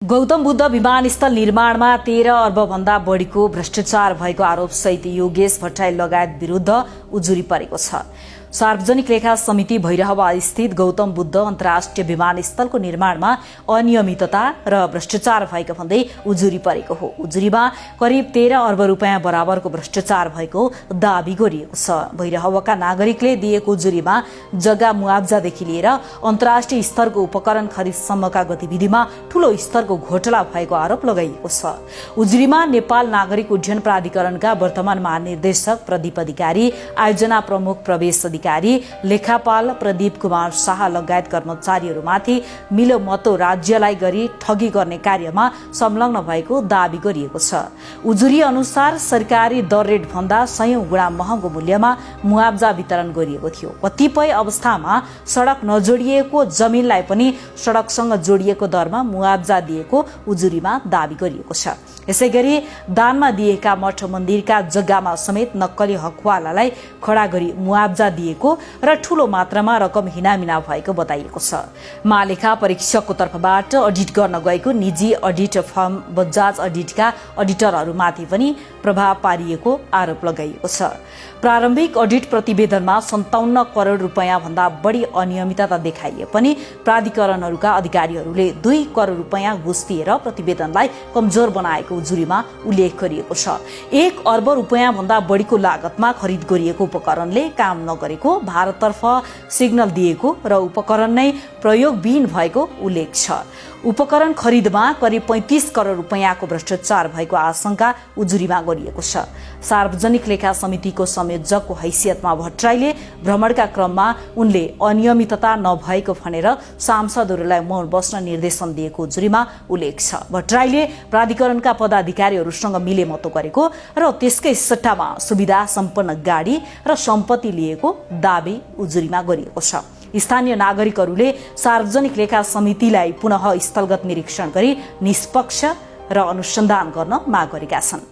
गौतम बुद्ध विमानस्थल निर्माणमा 13 अर्ब भन्दा बढीको भ्रष्टाचार भएको आरोपसहित योगेश भट्टराई लगायत विरुद्ध उजुरी परेको छ। सार्वजनिक लेखा समिति भैरहवा स्थित गौतम बुद्ध अन्तर्राष्ट्रिय विमानस्थलको निर्माणमा अनियमितता र भ्रष्टाचार भएको भन्दै उजुरी परेको हो। उजुरीमा करिब 13 अर्ब रुपियाँ बराबरको भ्रष्टाचार भएको दावी गरिएको छ। भैरहवाका नागरिकले दिएको उजुरीमा जग्गा मुआब्जादेखि लिएर अन्तर्राष्ट्रिय स्तरको उपकरण खरिदसम्मका गतिविधिमा ठूलो स्तरको घोटाला भएको आरोप लगाइएको छ। उजुरीमा नेपाल नागरिक उड्डयन प्राधिकरणका वर्तमान महानिर्देशक प्रदीप अधिकारी, आयोजना प्रमुख प्रवेश अधिकारी, लेखापाल प्रदीप कुमार शाह लगायत कर्मचारीहरूमाथि मिलोमतो राज्यलाई गरी ठगी गर्ने कार्यमा संलग्न भएको दावी गरिएको छ। उजुरी अनुसार सरकारी दर रेट भन्दा 100 गुणा महँगो मूल्यमा मुआब्जा वितरण गरिएको थियो। कतिपय अवस्थामा सडक नजोडिएको जमिनलाई पनि सडकसँग जोडिएको दरमा मुआब्जा दिएको उजुरीमा दावी गरिएको छ। यसैगरी दानमा दिएका मठ मन्दिरका जग्गामा समेत नक्कली हकवालालाई खडा गरी मुआब्जा दिएको र ठूलो मात्रामा रकम हिनामिना भएको बताइएको छ। महालेखा परीक्षकको तर्फबाट अडिट गर्न गएको निजी अडिट फर्म बजाज अडिटका अडिटरहरूमाथि पनि प्रभाव पारिएको आरोप लगाइएको छ। प्रारम्भिक अडिट प्रतिवेदनमा 57 करोड रुपियाँ भन्दा बढी अनियमितता देखाइए पनि प्राधिकरणहरूका अधिकारीहरूले 2 करोड रुपियाँ घुस दिएर प्रतिवेदनलाई कमजोर बनाएको उजुरीमा उल्लेख गरिएको छ। 1 अर्ब रुपियाँ भन्दा बढीको लागतमा खरिद गरिएको उपकरणले काम नगरेको, भारततर्फ सिग्नल दिएको र उपकरण नै प्रयोगविहीन भएको उल्लेख छ। उपकरण खरिदमा करिब 35 करोड रुपियाँको भ्रष्टाचार भएको आशंका उजुरीमा गरिएको छ। सार्वजनिक लेखा समितिको संयोजकको हैसियतमा भट्टराईले भ्रमणका क्रममा उनले अनियमितता नभएको भनेर सांसदहरूलाई मौन बस्न निर्देशन दिएको उजुरीमा उल्लेख छ। भट्टराईले प्राधिकरणका पदाधिकारीहरूसँग मिलेमतो गरेको र त्यसकै सट्टामा सुविधा सम्पन्न गाडी र सम्पत्ति लिएको दावी उजुरीमा गरिएको छ। स्थानीय नागरिकहरूले सार्वजनिक लेखा समितिलाई पुनः स्थलगत निरीक्षण गरी निष्पक्ष र अनुसन्धान गर्न माग गरेका छन्।